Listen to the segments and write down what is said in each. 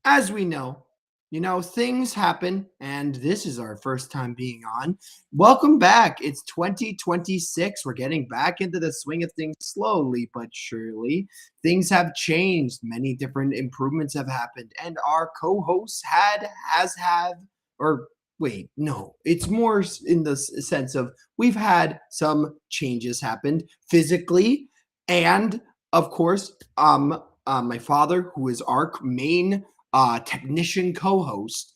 As we know, things happen, and this is our first time being on. Welcome back. It's 2026. We're getting back into the swing of things slowly but surely. Things have changed. Many different improvements have happened, and our co-host or wait, no, it's more in the sense of we've had some changes happened physically, and of course, my father, who is our main technician co-host,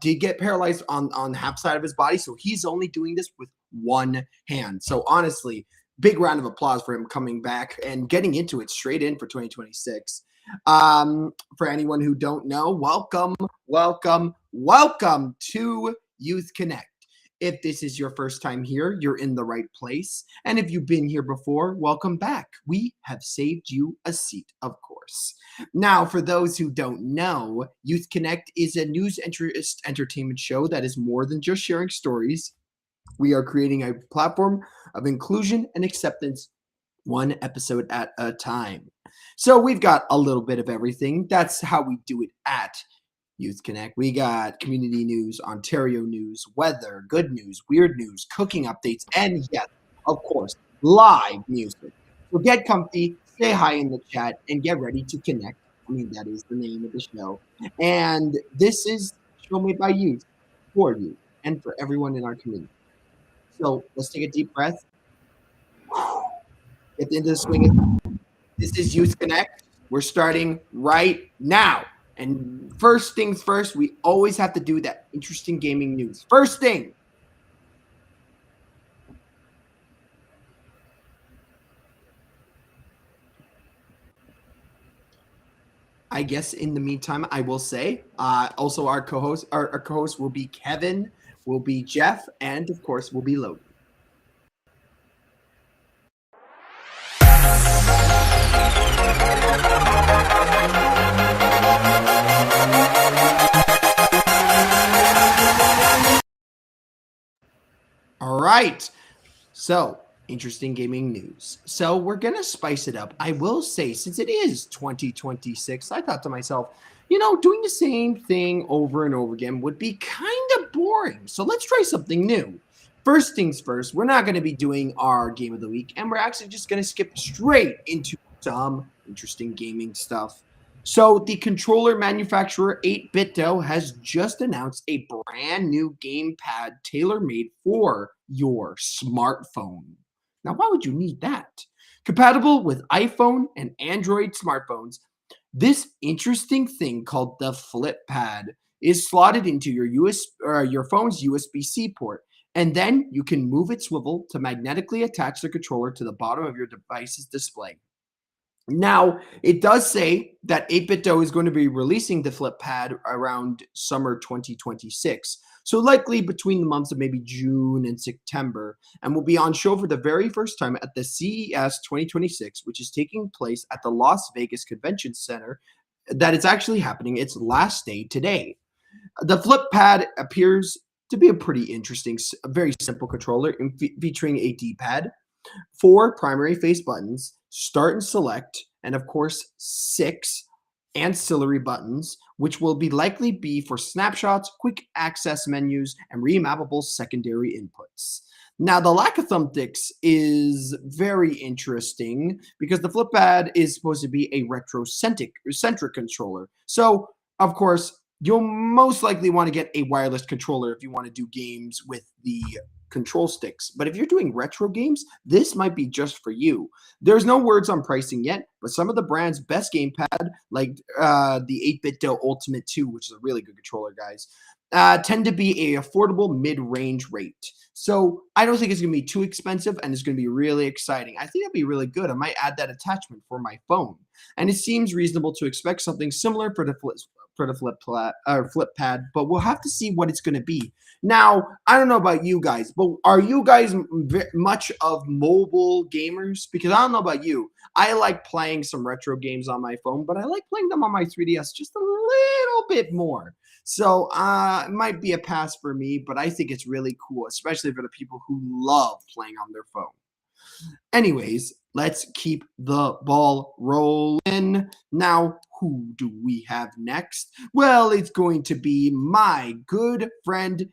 did get paralyzed on half side of his body, so he's only doing this with one hand. So honestly, big round of applause for him coming back and getting into it straight in for 2026. For anyone who don't know, welcome to Youth Connect. If this is your first time here, you're in the right place. And if you've been here before, welcome back. We have saved you a seat, of course. Now, for those who don't know, Youth Connect is a news entertainment show that is more than just sharing stories. We are creating a platform of inclusion and acceptance, one episode at a time. So we've got a little bit of everything. That's how we do it at Youth Connect. We got community news, Ontario news, weather, good news, weird news, cooking updates, and yes, of course, live music. So get comfy, say hi in the chat, and get ready to connect. I mean, that is the name of the show. And this is a show made by youth, for you, and for everyone in our community. So let's take a deep breath. Get into the swing. This is Youth Connect. We're starting right now. And first things first, we always have to do that interesting gaming news. First thing. I guess in the meantime, I will say, also our co-host will be Kevin, will be Jeff, and of course will be Logan. All right. So, interesting gaming news. So, we're going to spice it up. I will say, since it is 2026, I thought to myself, doing the same thing over and over again would be kind of boring. So, let's try something new. First things first, we're not going to be doing our game of the week, and we're actually just going to skip straight into some interesting gaming stuff. So the controller manufacturer 8BitDo has just announced a brand new gamepad tailor-made for your smartphone. Now, why would you need that? Compatible with iPhone and Android smartphones, this interesting thing called the Flip Pad is slotted into your phone's USB-C port, and then you can move its swivel to magnetically attach the controller to the bottom of your device's display. Now, it does say that 8BitDo is going to be releasing the Flip Pad around summer 2026. So likely between the months of maybe June and September, and will be on show for the very first time at the CES 2026, which is taking place at the Las Vegas Convention Center. That is actually happening its last day today. The Flip Pad appears to be a pretty interesting, very simple controller featuring a D-pad, 4 primary face buttons, start and select, and of course 6 ancillary buttons, which will likely be for snapshots, quick access menus, and remappable secondary inputs. Now, the lack of thumbsticks is very interesting because the Flip Pad is supposed to be a retro-centric controller. So, of course, you'll most likely want to get a wireless controller if you want to do games with the control sticks. But if you're doing retro games, this might be just for you. There's no words on pricing yet, but some of the brand's best gamepad, like the 8BitDo Ultimate 2, which is a really good controller, guys, tend to be a affordable mid-range rate. So I don't think it's going to be too expensive, and it's going to be really exciting. I think it'll be really good. I might add that attachment for my phone. And it seems reasonable to expect something similar for the Flip Pad, but we'll have to see what it's going to be. Now, I don't know about you guys, but are you guys much of mobile gamers? Because I don't know about you. I like playing some retro games on my phone, but I like playing them on my 3DS just a little bit more. So it might be a pass for me, but I think it's really cool, especially for the people who love playing on their phone. Anyways, let's keep the ball rolling. Now, who do we have next? Well, it's going to be my good friend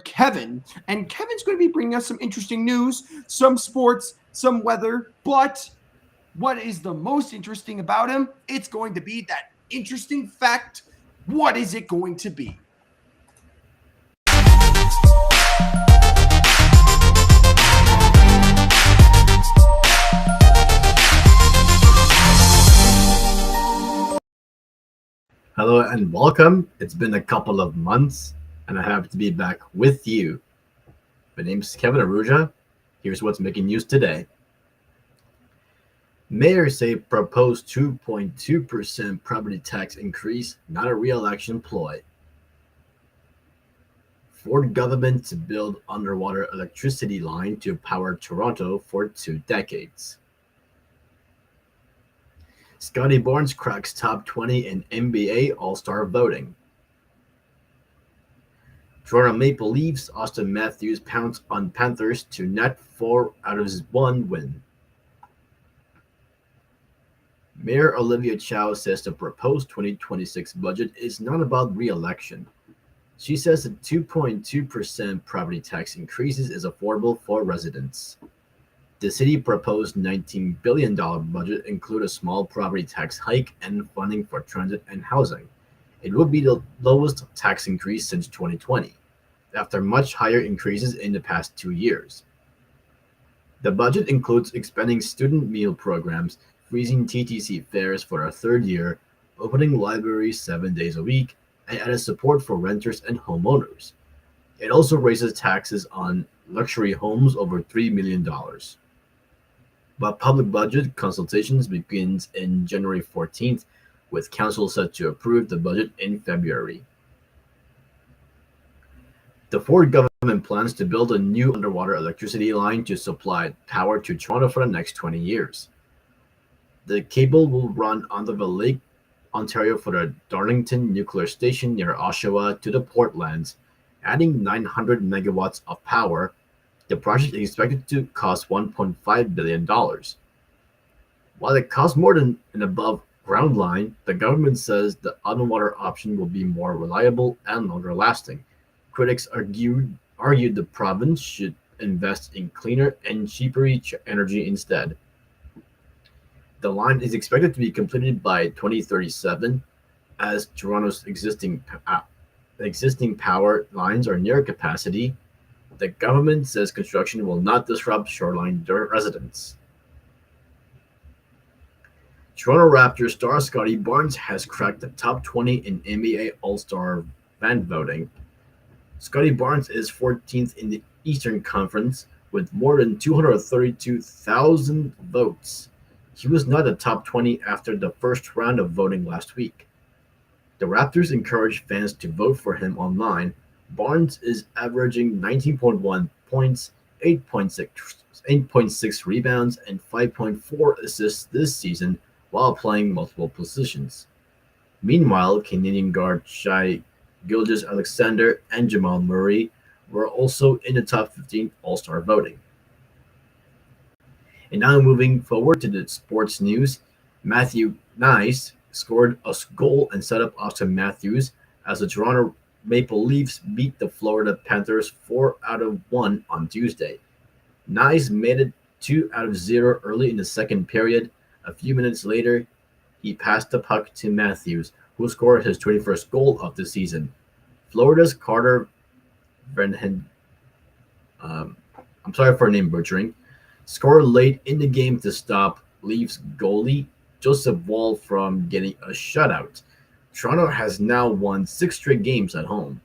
Kevin. And Kevin's going to be bringing us some interesting news, some sports, some weather. But what is the most interesting about him? It's going to be that interesting fact. What is it going to be? Hello and welcome. It's been a couple of months and I have to be back with you. My name's Kevin Aruja. Here's what's making news today. Mayors say proposed 2.2% property tax increase, not a re-election ploy. Ford government to build underwater electricity line to power Toronto for 2 decades. Scotty Barnes cracks top 20 in NBA All-Star voting. Toronto Maple Leafs Austin Matthews pounce on Panthers to net 4 out of 1 win. Mayor Olivia Chow says the proposed 2026 budget is not about re-election. She says the 2.2% property tax increases is affordable for residents. The city proposed $19 billion budget include a small property tax hike and funding for transit and housing. It would be the lowest tax increase since 2020, after much higher increases in the past 2 years. The budget includes expanding student meal programs, freezing TTC fares for a 3rd year, opening libraries 7 days a week, and added support for renters and homeowners. It also raises taxes on luxury homes over $3 million. But public budget consultations begins in January 14th, with council set to approve the budget in February. The Ford government plans to build a new underwater electricity line to supply power to Toronto for the next 20 years. The cable will run under the Lake Ontario for the Darlington nuclear station near Oshawa to the Portlands, adding 900 megawatts of power. The project is expected to cost $1.5 billion. While it costs more than an above-ground line, the government says the underwater option will be more reliable and longer lasting. Critics argued the province should invest in cleaner and cheaper energy instead. The line is expected to be completed by 2037, as Toronto's existing power lines are near capacity. The government says construction will not disrupt shoreline residents. Toronto Raptors star Scotty Barnes has cracked the top 20 in NBA All-Star fan voting. Scotty Barnes is 14th in the Eastern Conference with more than 232,000 votes. He was not a top 20 after the first round of voting last week. The Raptors encourage fans to vote for him online. Barnes is averaging 19.1 points, 8.6 rebounds, and 5.4 assists this season while playing multiple positions. Meanwhile, Canadian guard Shai Gilgeous-Alexander and Jamal Murray were also in the top 15 All-Star voting. And now moving forward to the sports news, Matthew Nice scored a goal and set up Austin Matthews as the Toronto Maple Leafs beat the Florida Panthers 4 out of 1 on Tuesday. Nice made it 2 out of 0 early in the second period. A few minutes later, he passed the puck to Matthews, who scored his 21st goal of the season. Florida's Carter Verhen, I'm sorry for name butchering, scored late in the game to stop Leafs goalie Joseph Woll from getting a shutout. Toronto has now won 6 straight games at home.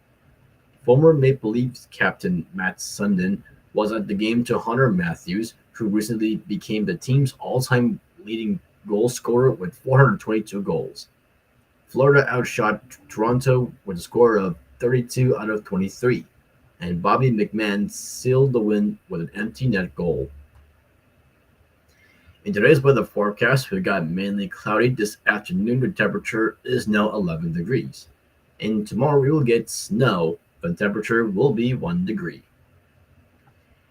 Former Maple Leafs captain Matt Sundin was at the game to honor Matthews, who recently became the team's all-time leading goal scorer with 422 goals. Florida outshot Toronto with a score of 32 out of 23, and Bobby McMahon sealed the win with an empty net goal. In today's weather forecast, we got mainly cloudy this afternoon. The temperature is now 11 degrees. And tomorrow we will get snow, but the temperature will be 1 degree.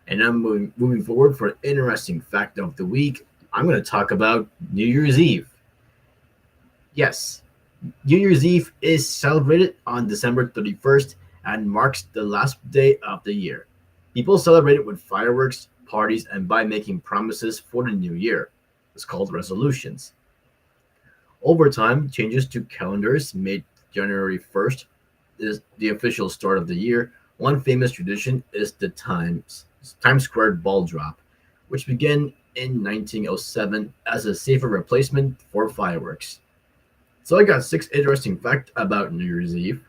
And I'm moving forward for an interesting fact of the week. I'm going to talk about New Year's Eve. Yes, New Year's Eve is celebrated on December 31st and marks the last day of the year. People celebrate it with fireworks, parties, and by making promises for the new year. It's called resolutions. Over time, changes to calendars made January 1st is the official start of the year. One famous tradition is the Times Square ball drop, which began in 1907 as a safer replacement for fireworks. So I got six interesting facts about New Year's Eve.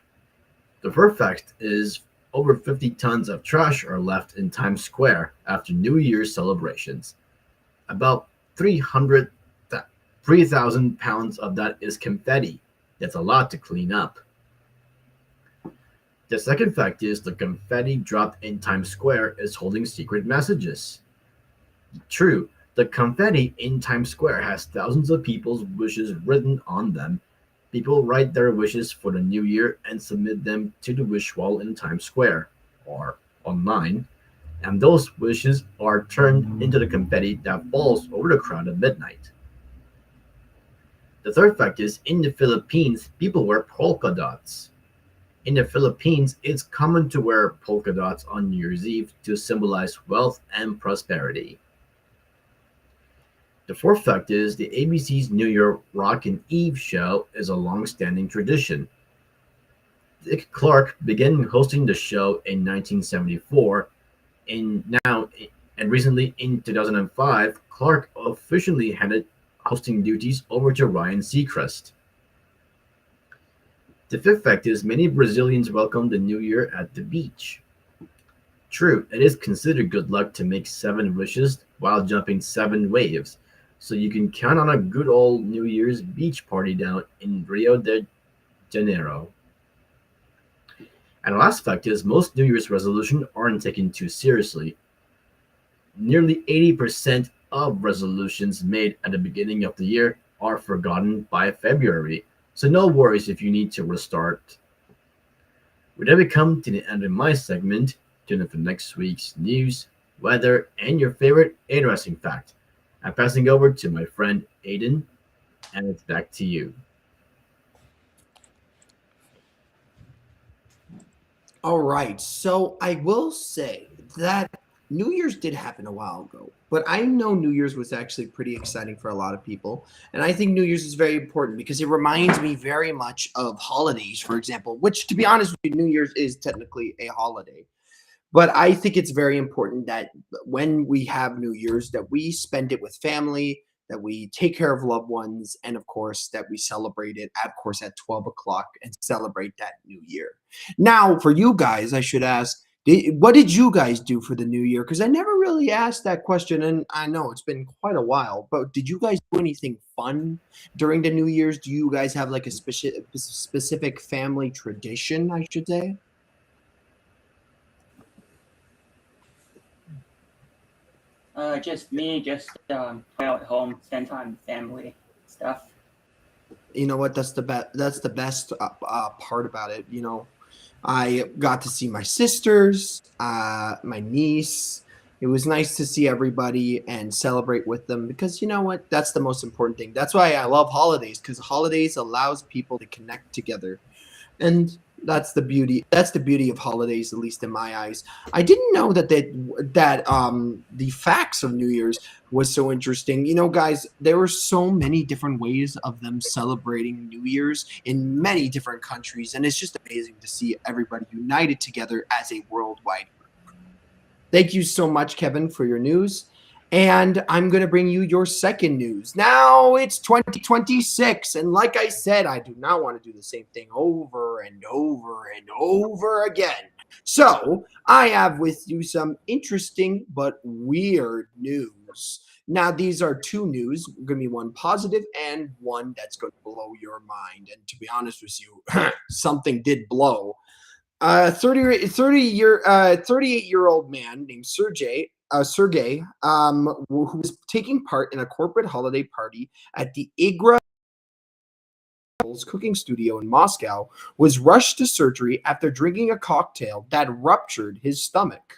The first fact is over 50 tons of trash are left in Times Square after New Year's celebrations. About 3,000 pounds of that is confetti. That's a lot to clean up. The second fact is the confetti dropped in Times Square is holding secret messages. True, the confetti in Times Square has thousands of people's wishes written on them. People write their wishes for the new year and submit them to the wish wall in Times Square or online, and those wishes are turned into the confetti that falls over the crowd at midnight. The third fact is in the Philippines, people wear polka dots. In the Philippines, it's common to wear polka dots on New Year's Eve to symbolize wealth and prosperity. The fourth fact is the ABC's New Year Rockin' Eve show is a long-standing tradition. Dick Clark began hosting the show in 1974, now and recently in 2005, Clark officially handed hosting duties over to Ryan Seacrest. The fifth fact is many Brazilians welcome the new year at the beach. True, it is considered good luck to make seven wishes while jumping seven waves, so you can count on a good old New Year's beach party down in Rio de Janeiro. And the last fact is most New Year's resolutions aren't taken too seriously. Nearly 80% of resolutions made at the beginning of the year are forgotten by February, so no worries if you need to restart. We then come to the end of my segment. Tune in for next week's news, weather, and your favorite interesting fact. I'm passing over to my friend Aiden, and it's back to you. All right. So I will say that New Year's did happen a while ago, but I know New Year's was actually pretty exciting for a lot of people. And I think New Year's is very important because it reminds me very much of holidays, for example, which, to be honest with you, New Year's is technically a holiday. But I think it's very important that when we have New Year's, that we spend it with family, that we take care of loved ones, and of course, that we celebrate it, of course, at 12 o'clock and celebrate that new year. Now, for you guys, I should ask, what did you guys do for the new year? Because I never really asked that question, and I know it's been quite a while, but did you guys do anything fun during the New Year's? Do you guys have like a specific family tradition, I should say? Just me, just play out at home, spend time with family stuff. You know what? That's the best part about it. You know, I got to see my sisters, my niece. It was nice to see everybody and celebrate with them because you know what? That's the most important thing. That's why I love holidays because holidays allows people to connect together. And that's the beauty of holidays, at least in my eyes. I didn't know that the facts of New Year's was so interesting. You know, guys, there were so many different ways of them celebrating New Year's in many different countries, and it's just amazing to see everybody united together as a worldwide group. Thank you so much, Kevin, for your news. And I'm going to bring you your second news. Now it's 2026. And like I said, I do not want to do the same thing over and over and over again. So I have with you some interesting but weird news. Now, these are two news. Going to be one positive and one that's going to blow your mind. And to be honest with you, something did blow. 38-year-old man named Sergey, who was taking part in a corporate holiday party at the Igra cooking studio in Moscow, was rushed to surgery after drinking a cocktail that ruptured his stomach.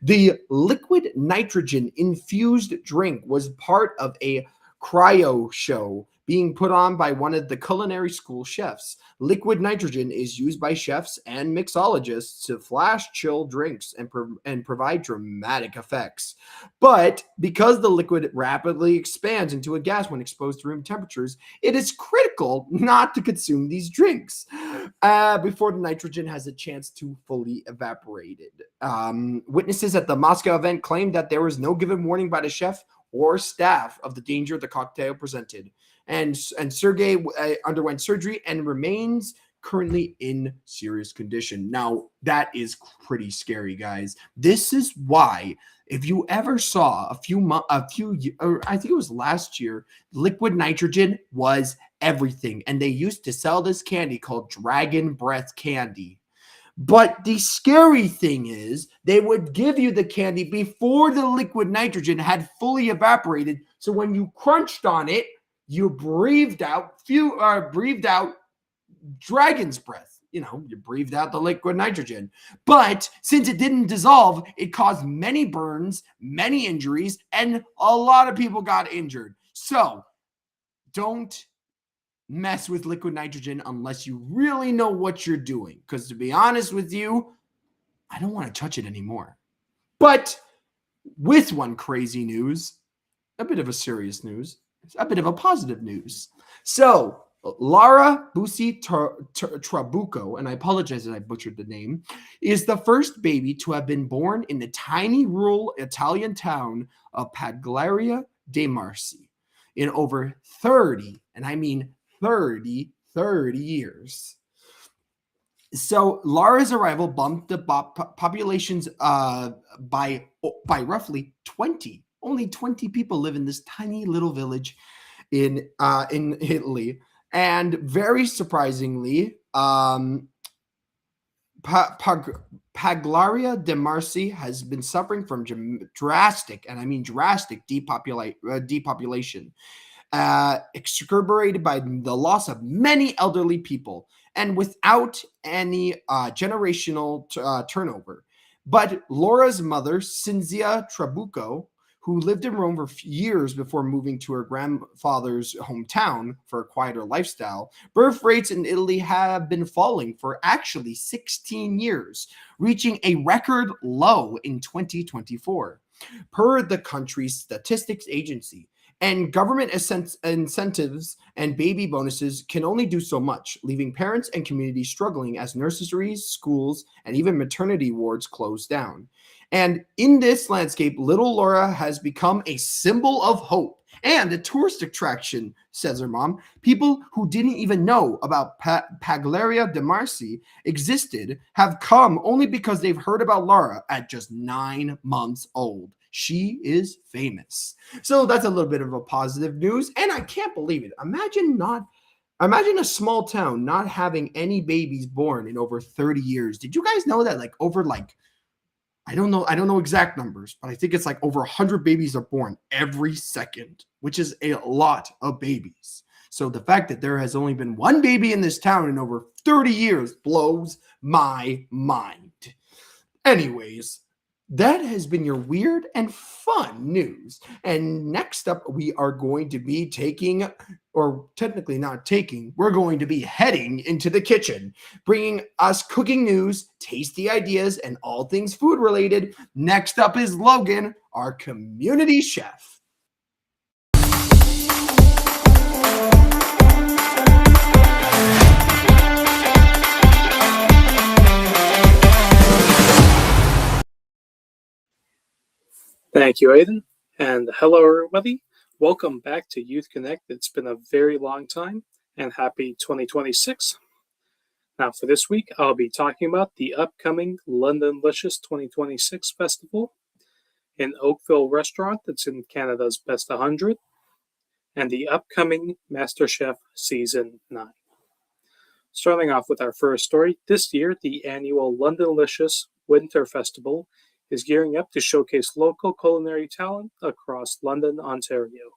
The liquid nitrogen infused drink was part of a cryo show being put on by one of the culinary school chefs. Liquid nitrogen is used by chefs and mixologists to flash chill drinks and provide dramatic effects. But because the liquid rapidly expands into a gas when exposed to room temperatures, it is critical not to consume these drinks before the nitrogen has a chance to fully evaporate. Witnesses at the Moscow event claimed that there was no given warning by the chef or staff of the danger the cocktail presented. And Sergey underwent surgery and remains currently in serious condition. Now, that is pretty scary, guys. This is why, if you ever saw I think it was last year, liquid nitrogen was everything. And they used to sell this candy called Dragon Breath candy. But the scary thing is they would give you the candy before the liquid nitrogen had fully evaporated. So when you crunched on it, you breathed out dragon's breath. You breathed out the liquid nitrogen. But since it didn't dissolve, it caused many burns, many injuries, and a lot of people got injured. So don't mess with liquid nitrogen unless you really know what you're doing. Because to be honest with you, I don't want to touch it anymore. But with one crazy news, a bit of a serious news, a bit of a positive news. So Lara Busi Trabucco, and I apologize if I butchered the name, is the first baby to have been born in the tiny rural Italian town of Paglaria de Marci in over 30, and I mean 30 years. So Lara's arrival bumped the populations by roughly 20. Only 20 people live in this tiny little village in Italy, and very surprisingly, Paglaria de Marci has been suffering from drastic, and I mean drastic, depopulation, exacerbated by the loss of many elderly people and without any generational turnover. But Laura's mother, Cinzia Trabucco, who lived in Rome for years before moving to her grandfather's hometown for a quieter lifestyle, birth rates in Italy have been falling for actually 16 years, reaching a record low in 2024, per the country's statistics agency. And government incentives and baby bonuses can only do so much, leaving parents and communities struggling as nurseries, schools, and even maternity wards close down. And in this landscape, little Laura has become a symbol of hope and a tourist attraction, says her mom. People who didn't even know about Paglaria de Marci existed have come only because they've heard about Laura at just 9 months old. She is famous. So that's a little bit of a positive news. And I can't believe it. Imagine a small town not having any babies born in over 30 years. Did you guys know that I don't know exact numbers, but I think it's over 100 babies are born every second, which is a lot of babies. So the fact that there has only been one baby in this town in over 30 years blows my mind. Anyways, that has been your weird and fun news. And next up, we are going to be we're going to be heading into the kitchen, bringing us cooking news, tasty ideas, and all things food related. Next up is Logan, our community chef. Thank you, Aiden, and hello, everybody. Welcome back to Youth Connect. It's been a very long time, and happy 2026. Now, for this week, I'll be talking about the upcoming Londonlicious 2026 festival, an Oakville restaurant that's in Canada's Best 100, and the upcoming MasterChef Season 9. Starting off with our first story, this year, the annual Londonlicious Winter Festival is gearing up to showcase local culinary talent across London, Ontario.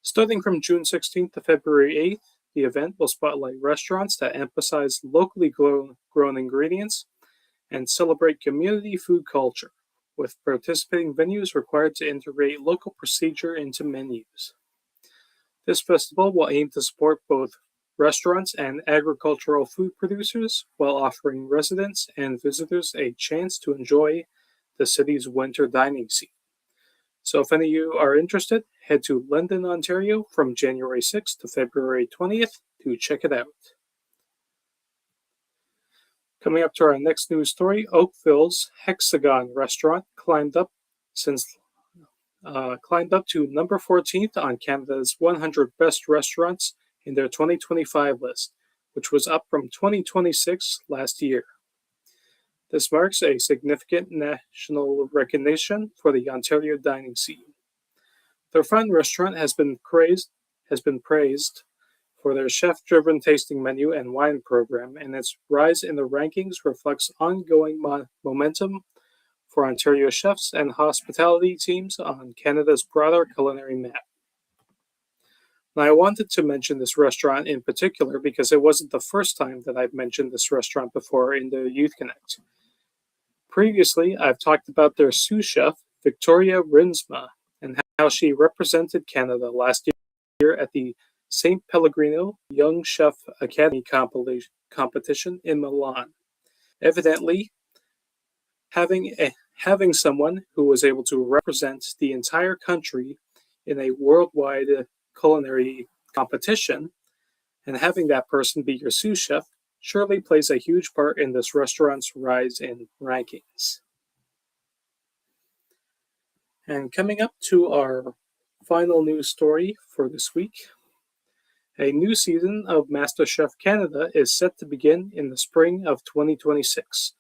Starting from June 16th to February 8th, the event will spotlight restaurants that emphasize locally grown ingredients and celebrate community food culture, with participating venues required to integrate local procedure into menus. This festival will aim to support both restaurants and agricultural food producers while offering residents and visitors a chance to enjoy the city's winter dining scene. So if any of you are interested, head to London, Ontario from January 6th to February 20th to check it out. Coming up to our next news story, Oakville's Hexagon restaurant climbed up to number 14th on Canada's 100 best restaurants in their 2025 list, which was up from 2026 last year. This marks a significant national recognition for the Ontario dining scene. Their fun restaurant has been praised for their chef-driven tasting menu and wine program, and its rise in the rankings reflects ongoing momentum for Ontario chefs and hospitality teams on Canada's broader culinary map. Now, I wanted to mention this restaurant in particular because it wasn't the first time that I've mentioned this restaurant before in the Youth Connect. Previously, I've talked about their sous chef, Victoria Rinsma, and how she represented Canada last year at the St. Pellegrino Young Chef Academy competition in Milan. Evidently, having someone who was able to represent the entire country in a worldwide culinary competition, and having that person be your sous chef, surely plays a huge part in this restaurant's rise in rankings. And coming up to our final news story for this week, a new season of MasterChef Canada is set to begin in the spring of 2026,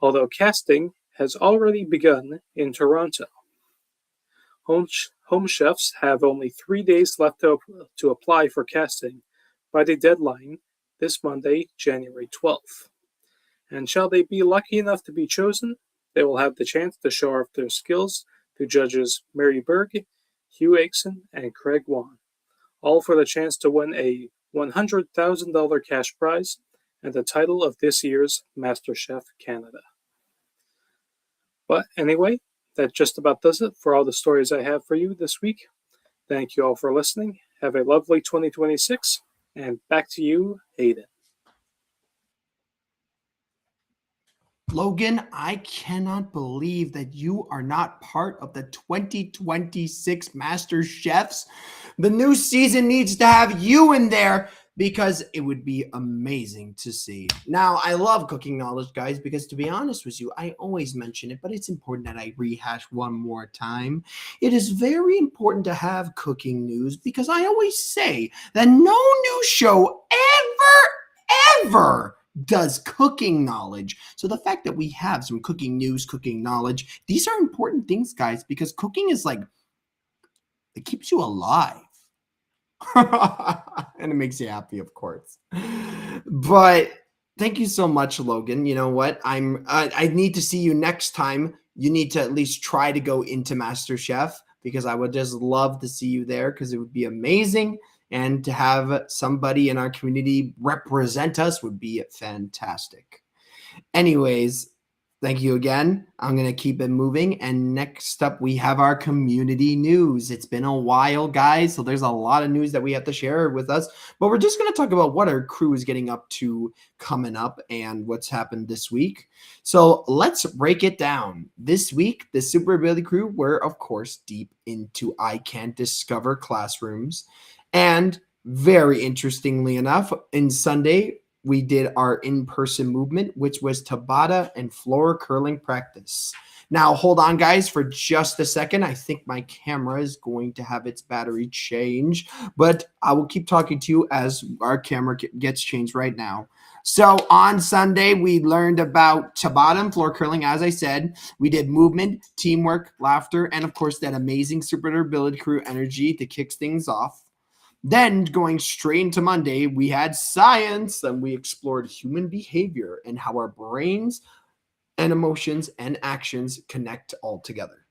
although casting has already begun in Toronto. Home chefs have only 3 days left to apply for casting by the deadline this Monday, January 12th. And shall they be lucky enough to be chosen, they will have the chance to show off their skills to judges Mary Berg, Hugh Aitken, and Craig Wan, all for the chance to win a $100,000 cash prize and the title of this year's MasterChef Canada. But anyway, that just about does it for all the stories I have for you this week. Thank you all for listening. Have a lovely 2026, and back to you, Hayden. Logan, I cannot believe that you are not part of the 2026 Master Chefs. The new season needs to have you in there because it would be amazing to see. Now, I love cooking knowledge, guys, because to be honest with you, I always mention it, but it's important that I rehash one more time. It is very important to have cooking news because I always say that no news show ever does cooking knowledge. So the fact that we have some cooking news, cooking knowledge, these are important things, guys, because cooking is like, it keeps you alive. And it makes you happy, of course. But thank you so much, Logan. You know what? I need to see you next time. You need to at least try to go into MasterChef because I would just love to see you there because it would be amazing. And to have somebody in our community represent us would be fantastic. Anyways, thank you again. I'm going to keep it moving. And next up, we have our community news. It's been a while, guys. So there's a lot of news that we have to share with us. But we're just going to talk about what our crew is getting up to coming up and what's happened this week. So let's break it down. This week, the Super Ability crew were, of course, deep into I Can't Discover classrooms. And very interestingly enough, in Sunday, we did our in-person movement, which was Tabata and floor curling practice. Now, hold on, guys, for just a second. I think my camera is going to have its battery change, but I will keep talking to you as our camera gets changed right now. So on Sunday, we learned about Tabata and floor curling. As I said, we did movement, teamwork, laughter, and of course, that amazing Super Ability crew energy to kick things off. Then going straight into Monday, we had science and we explored human behavior and how our brains and emotions and actions connect all together.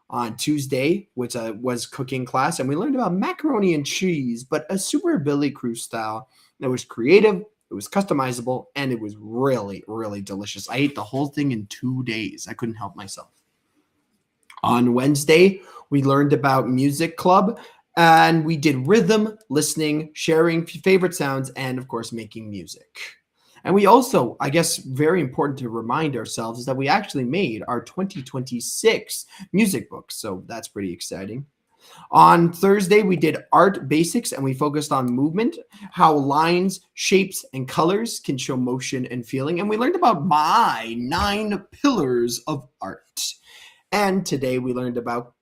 On Tuesday, which was cooking class, and we learned about macaroni and cheese, but a Super Ability crew style that was creative, it was customizable, and it was really, really delicious. I ate the whole thing in 2 days. I couldn't help myself. On Wednesday, we learned about music club. And we did rhythm, listening, sharing favorite sounds, and of course, making music. And we also, I guess, very important to remind ourselves is that we actually made our 2026 music book. So that's pretty exciting. On Thursday, we did art basics and we focused on movement, how lines, shapes, and colors can show motion and feeling. And we learned about my 9 pillars of art. And today we learned about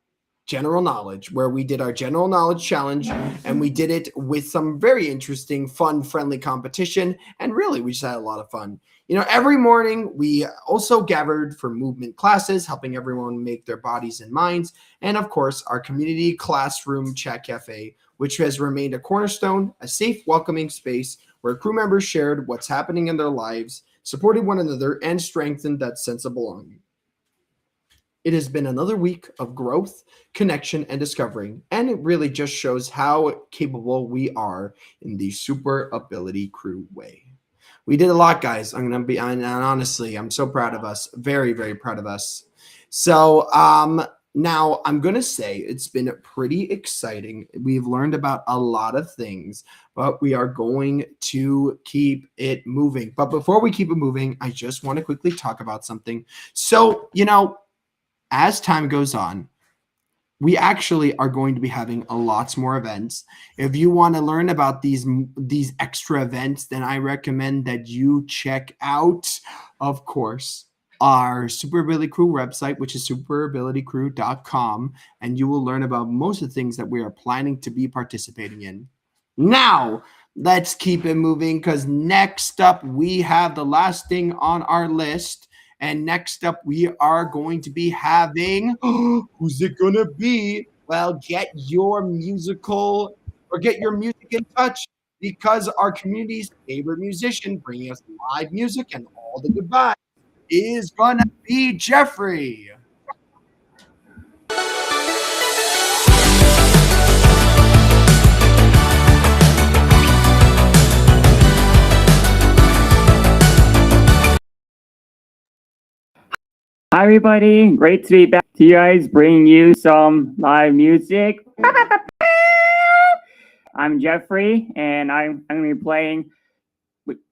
general knowledge, where we did our general knowledge challenge and we did it with some very interesting, fun, friendly competition. And really, we just had a lot of fun. You know, every morning we also gathered for movement classes, helping everyone make their bodies and minds. And of course, our community classroom chat cafe, which has remained a cornerstone, a safe, welcoming space where crew members shared what's happening in their lives, supported one another, and strengthened that sense of belonging. It has been another week of growth, connection, and discovery, and it really just shows how capable we are in the super ability crew way. We did a lot, guys. And honestly, I'm so proud of us. Very, very proud of us. So now I'm going to say it's been pretty exciting. We've learned about a lot of things, but we are going to keep it moving. But before we keep it moving, I just want to quickly talk about something. So, as time goes on, we actually are going to be having lots more events. If you want to learn about these extra events, then I recommend that you check out, of course, our Super Ability Crew website, which is superabilitycrew.com, and you will learn about most of the things that we are planning to be participating in. Now, let's keep it moving because next up, we have the last thing on our list. And next up, we are going to be having, who's it going to be? Well, get your music in touch because our community's favorite musician bringing us live music and all the goodbye is going to be Jeffrey. Hi everybody, great to be back to you guys, bringing you some live music. I'm Jeffrey, and I'm going to be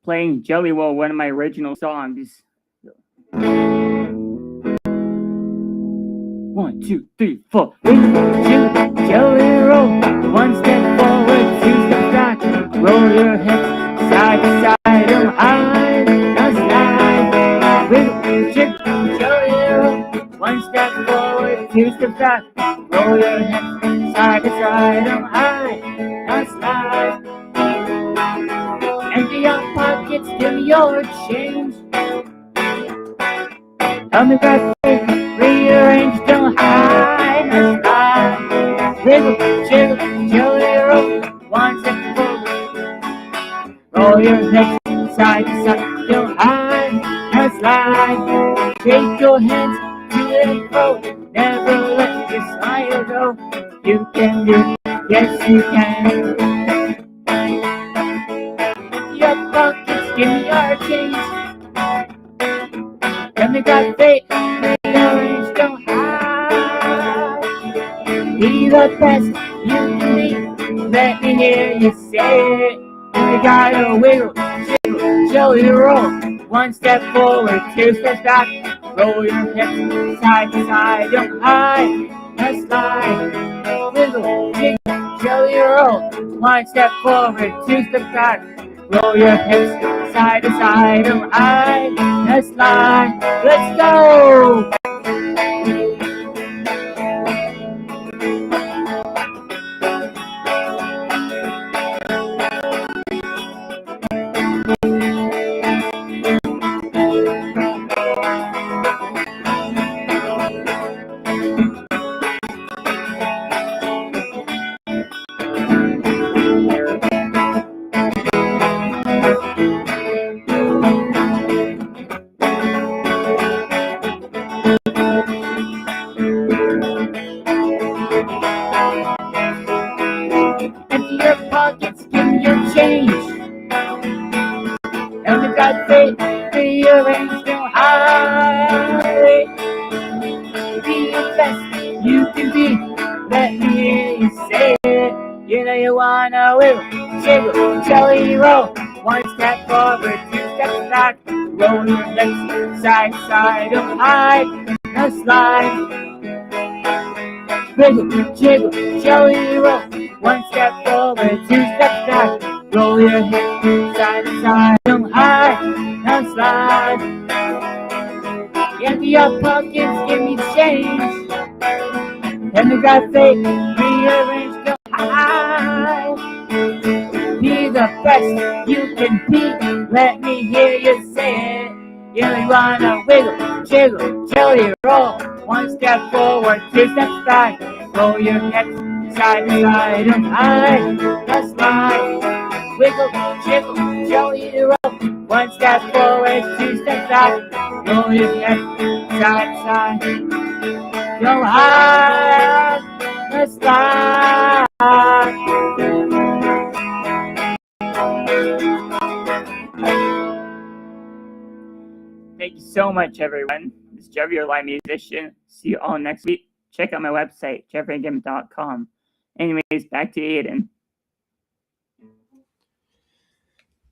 playing Jelly Roll, one of my original songs. 1, 2, 3, 4. Jelly Roll, 1 step forward, 2 steps back. Roll your hips side to side, high, now slide. Wiggle, jiggle, Jelly Roll, 1 step forward, 2 steps back. Roll your hips side to side, high, now slide. Empty your pockets, give me your change. Help me back, rearrange, don't hide, now slide. Wiggle, jiggle, Jelly Roll, 1 step forward. Roll your hips side to side, don't hide, now slide. Shake your hands to and fro, never let your smile go. You can do it, yes you can. Your pockets, give me your change. Let me got faith, rearrange, don't hide. Be the best you can be, let me hear you say it. You gotta wiggle, jiggle, Jelly Roll, 1 step forward, 2 steps back. Roll your hips side to side, don't hide, now slide. Wiggle, jiggle, Jelly Roll, 1 step forward, 2 steps back. Roll your hips side to side, don't hide, now slide. Let's go! Empty your pockets, give me your change. And we got faith, rearrange, don't hide. Be the best you can be, let me hear you say it. roll. One step forward, two steps back. Roll your hips side to side. Don't hide, no slide. Wiggle, jiggle, jelly roll. One step forward, two steps back. Roll your hips side to side. Don't hide, no slide. Empty your pockets, give me change. And we got fake, rearrange, don't hide. Be the best you can be. Let me hear you say it. You wanna wiggle, jiggle, jelly roll. One step forward, two steps back. Roll your hips side to side and hide. That's right. Wiggle, jiggle, jelly roll. One step forward, two steps back. Roll your hips side to side. Go hide. That's right. Thank you so much, everyone. This is Jeffrey, your live musician. See you all next week. Check out my website, jeffreygim.com. Anyways, back to Aiden.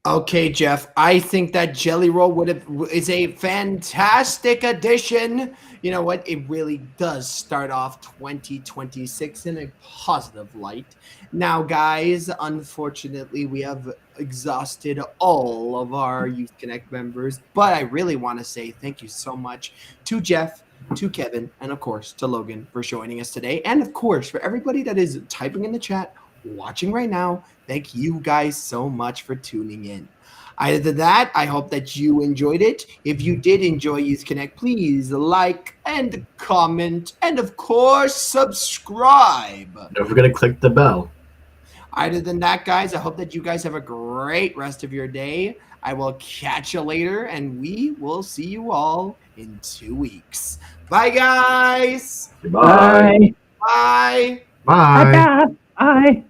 Okay, Jeff, I think that Jelly Roll is a fantastic addition. You know what? It really does start off 2026 in a positive light. Now, guys, unfortunately, we have exhausted all of our Youth Connect members, but I really want to say thank you so much to Jeff, to Kevin, and of course to Logan for joining us today. And of course, for everybody that is typing in the chat, watching right now, thank you guys so much for tuning in. Other than that, I hope that you enjoyed it. If you did enjoy Youth Connect, please like and comment and of course subscribe. Don't forget to click the bell. Other than that, guys, I hope that you guys have a great rest of your day. I will catch you later, and we will see you all in 2 weeks. Bye, guys. Goodbye. Bye. Bye. Bye. Bye. Bye.